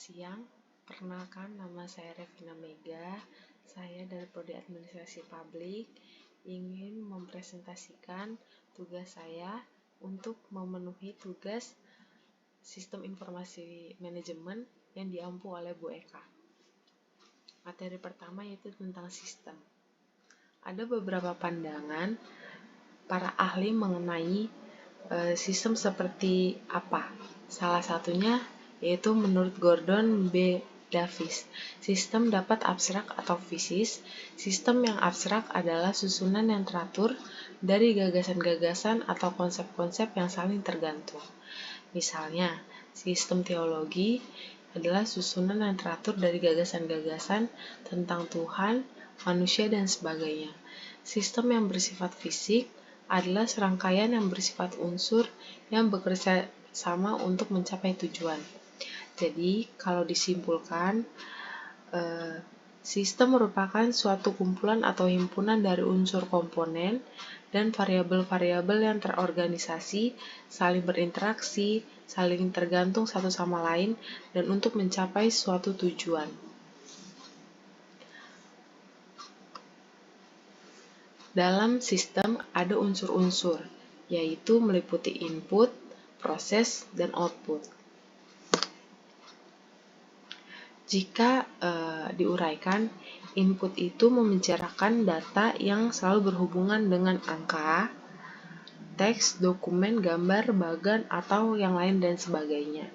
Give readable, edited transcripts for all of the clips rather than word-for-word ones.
siang, perkenalkan nama saya Revina Mega. Saya dari Prodi Administrasi Publik ingin mempresentasikan tugas saya untuk memenuhi tugas Sistem Informasi Manajemen yang diampu oleh Bu Eka. Materi pertama yaitu tentang sistem. Ada beberapa pandangan para ahli mengenai sistem seperti apa. Salah satunya yaitu menurut Gordon B. Davis, sistem dapat abstrak atau fisis. Sistem yang abstrak adalah susunan yang teratur dari gagasan-gagasan atau konsep-konsep yang saling tergantung. Misalnya, sistem teologi adalah susunan yang teratur dari gagasan-gagasan tentang Tuhan, manusia, dan sebagainya. Sistem yang bersifat fisik adalah serangkaian yang bersifat unsur yang bekerja sama untuk mencapai tujuan. Jadi, kalau disimpulkan, sistem merupakan suatu kumpulan atau himpunan dari unsur komponen dan variabel-variabel yang terorganisasi, saling berinteraksi, saling tergantung satu sama lain, dan untuk mencapai suatu tujuan. Dalam sistem ada unsur-unsur, yaitu meliputi input, proses, dan output. Jika diuraikan, input itu membicarakan data yang selalu berhubungan dengan angka, teks, dokumen, gambar, bagan, atau yang lain dan sebagainya.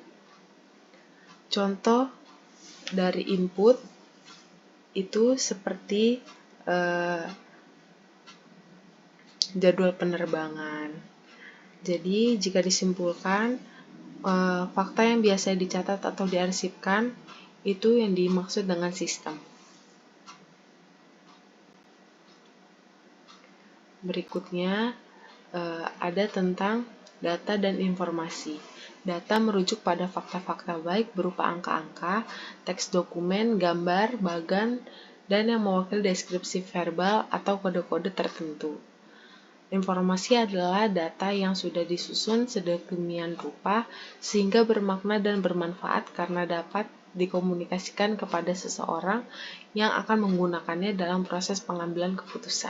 Contoh dari input itu seperti jadwal penerbangan. Jadi, jika disimpulkan, fakta yang biasa dicatat atau diarsipkan itu yang dimaksud dengan sistem. Berikutnya ada tentang data dan informasi. Data merujuk pada fakta-fakta baik berupa angka-angka, teks dokumen, gambar, bagan, dan yang mewakili deskripsi verbal atau kode-kode tertentu. Informasi adalah data yang sudah disusun sedemikian rupa sehingga bermakna dan bermanfaat karena dapat dikomunikasikan kepada seseorang yang akan menggunakannya dalam proses pengambilan keputusan.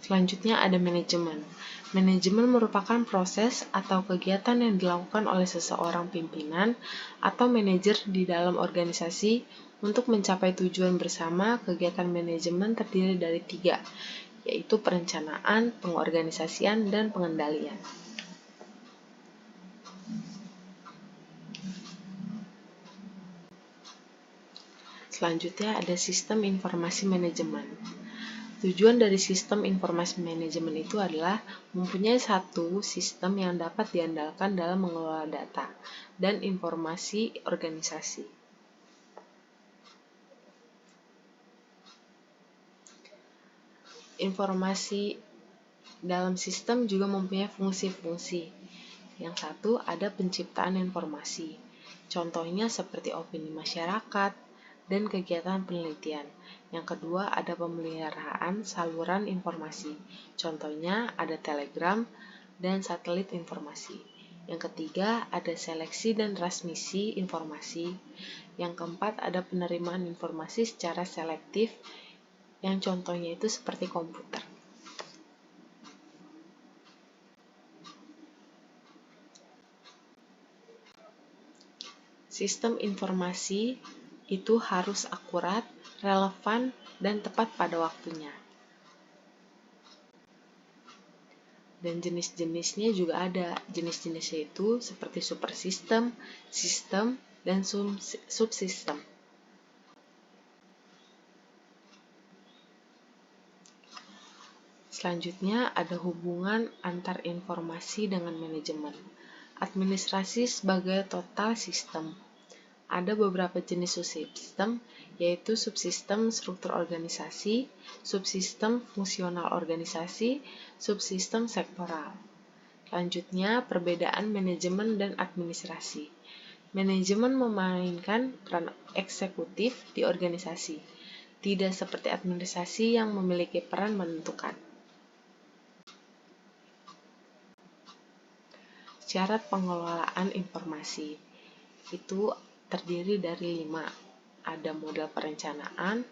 Selanjutnya ada manajemen. Manajemen merupakan proses atau kegiatan yang dilakukan oleh seseorang pimpinan atau manajer di dalam organisasi untuk mencapai tujuan bersama. Kegiatan manajemen terdiri dari 3, yaitu perencanaan, pengorganisasian, dan pengendalian. Selanjutnya ada sistem informasi manajemen. Tujuan dari sistem informasi manajemen itu adalah mempunyai satu sistem yang dapat diandalkan dalam mengelola data dan informasi organisasi. Informasi dalam sistem juga mempunyai fungsi-fungsi. Yang satu ada penciptaan informasi. Contohnya seperti opini masyarakat dan kegiatan penelitian. Yang kedua ada pemeliharaan saluran informasi. Contohnya ada telegram dan satelit informasi. Yang ketiga ada seleksi dan transmisi informasi. Yang keempat ada penerimaan informasi secara selektif, yang contohnya itu seperti komputer. Sistem informasi itu harus akurat, relevan, dan tepat pada waktunya. Dan jenis-jenisnya juga ada. Jenis-jenisnya itu seperti supersistem, sistem, dan subsistem. Selanjutnya ada hubungan antar informasi dengan manajemen. Administrasi sebagai total sistem. Ada beberapa jenis subsistem, yaitu subsistem struktur organisasi, subsistem fungsional organisasi, subsistem sektoral. Selanjutnya, perbedaan manajemen dan administrasi. Manajemen memainkan peran eksekutif di organisasi, tidak seperti administrasi yang memiliki peran menentukan. Syarat pengelolaan informasi itu terdiri dari 5. Ada model perencanaan,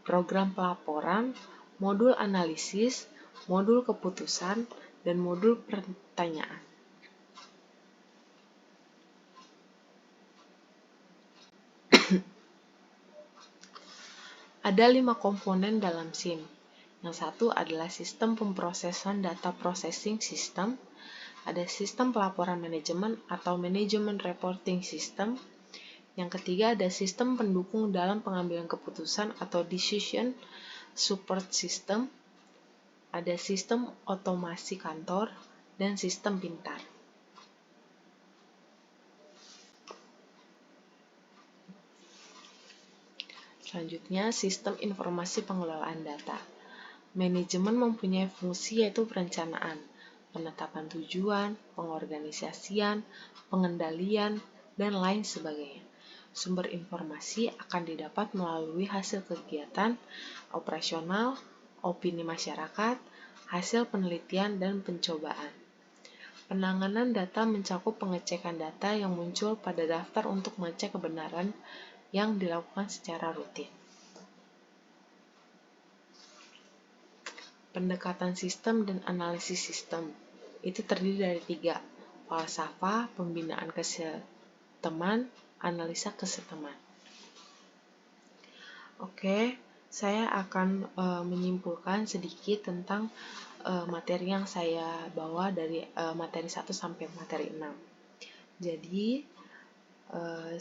program pelaporan, modul analisis, modul keputusan, dan modul pertanyaan. Ada 5 komponen dalam SIM. Yang satu adalah sistem pemrosesan data processing system, ada sistem pelaporan manajemen atau management reporting system. Yang ketiga ada sistem pendukung dalam pengambilan keputusan atau decision support system, ada sistem otomasi kantor, dan sistem pintar. Selanjutnya, sistem informasi pengelolaan data. Manajemen mempunyai fungsi yaitu perencanaan, penetapan tujuan, pengorganisasian, pengendalian, dan lain sebagainya. Sumber informasi akan didapat melalui hasil kegiatan operasional, opini masyarakat, hasil penelitian, dan pencobaan. Penanganan data mencakup pengecekan data yang muncul pada daftar untuk mengecek kebenaran yang dilakukan secara rutin. Pendekatan sistem dan analisis sistem itu terdiri dari 3, falsafah, pembinaan keseteman, analisa keseteman. Oke, saya akan menyimpulkan sedikit tentang materi yang saya bawa dari materi 1 sampai materi 6. Jadi,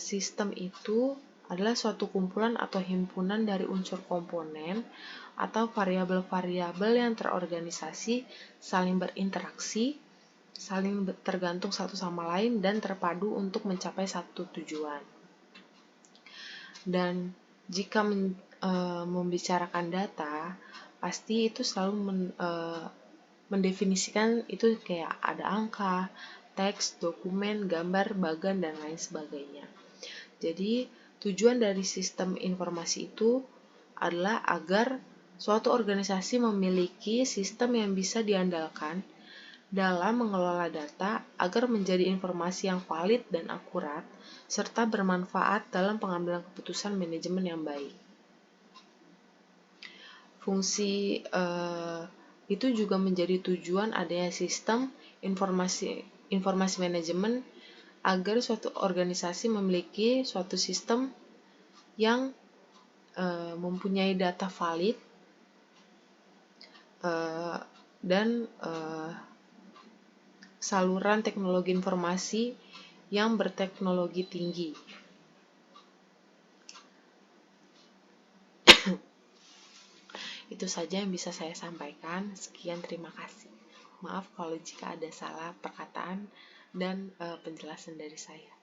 sistem itu adalah suatu kumpulan atau himpunan dari unsur komponen atau variabel-variabel yang terorganisasi, saling berinteraksi, saling tergantung satu sama lain, dan terpadu untuk mencapai satu tujuan. Dan jika membicarakan data, pasti itu selalu mendefinisikan itu kayak ada angka, teks, dokumen, gambar, bagan, dan lain sebagainya. Jadi, tujuan dari sistem informasi itu adalah agar suatu organisasi memiliki sistem yang bisa diandalkan dalam mengelola data agar menjadi informasi yang valid dan akurat, serta bermanfaat dalam pengambilan keputusan manajemen yang baik. Fungsi itu juga menjadi tujuan adanya sistem informasi manajemen agar suatu organisasi memiliki suatu sistem yang mempunyai data valid dan saluran teknologi informasi yang berteknologi tinggi. Itu saja yang bisa saya sampaikan. Sekian, terima kasih. Maaf kalau jika ada salah perkataan dan penjelasan dari saya.